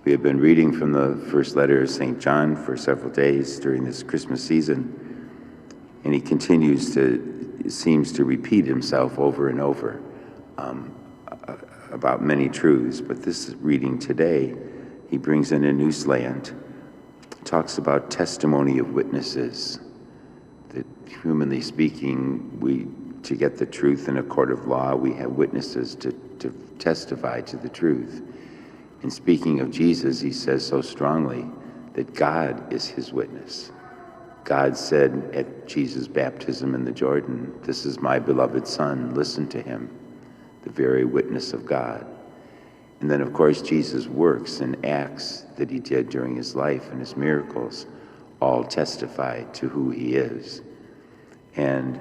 We have been reading from the first letter of St. John for several days during this Christmas season, and he seems to repeat himself over and over about many truths. But this reading today, he brings in a new slant, talks about testimony of witnesses, that humanly speaking, to get the truth in a court of law, we have witnesses to testify to the truth. And speaking of Jesus, he says so strongly that God is his witness. God said at Jesus' baptism in the Jordan, "This is my beloved Son, listen to him," the very witness of God. And then, of course, Jesus' works and acts that he did during his life and his miracles all testify to who he is. And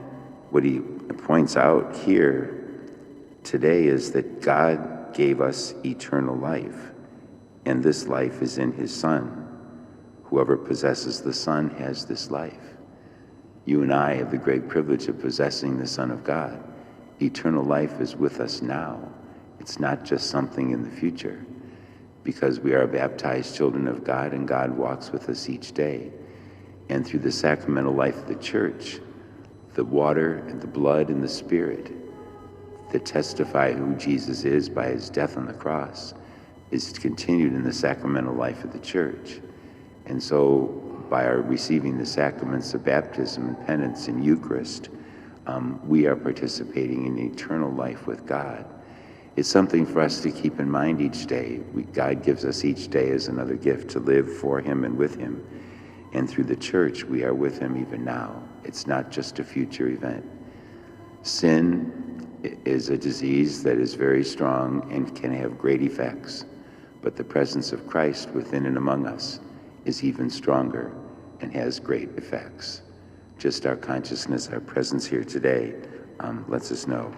what he points out here today is that God gave us eternal life, and this life is in his Son. Whoever possesses the Son has this life. You and I have the great privilege of possessing the Son of God. Eternal life is with us now. It's not just something in the future, because we are baptized children of God, and God walks with us each day. And through the sacramental life of the church, the water and the blood and the Spirit that testify who Jesus is by his death on the cross is continued in the sacramental life of the church. And so by our receiving the sacraments of baptism and penance and Eucharist, we are participating in eternal life with God. It's something for us to keep in mind each day. God gives us each day as another gift to live for him and with him. And through the church, we are with him even now. It's not just a future event. Sin is a disease that is very strong and can have great effects, but the presence of Christ within and among us is even stronger and has great effects. Just our consciousness, our presence here today lets us know.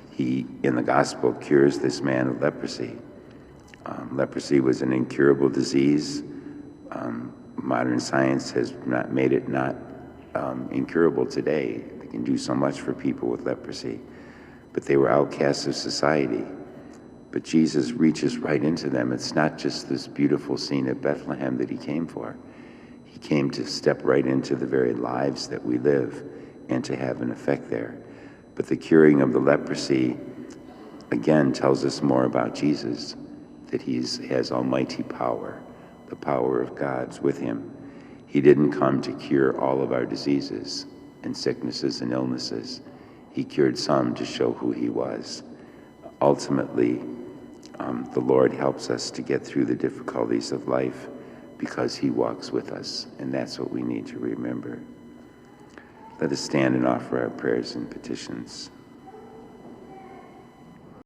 He, in the gospel, cures this man of leprosy. Leprosy was an incurable disease. Modern science has not made it not incurable today. They can do so much for people with leprosy. But they were outcasts of society. But Jesus reaches right into them. It's not just this beautiful scene at Bethlehem that he came for. He came to step right into the very lives that we live and to have an effect there. But the curing of the leprosy, again, tells us more about Jesus, that he has almighty power. The power of God's with him. He didn't come to cure all of our diseases and sicknesses and illnesses. He cured some to show who he was. Ultimately, the Lord helps us to get through the difficulties of life because he walks with us, and that's what we need to remember. Let us stand and offer our prayers and petitions.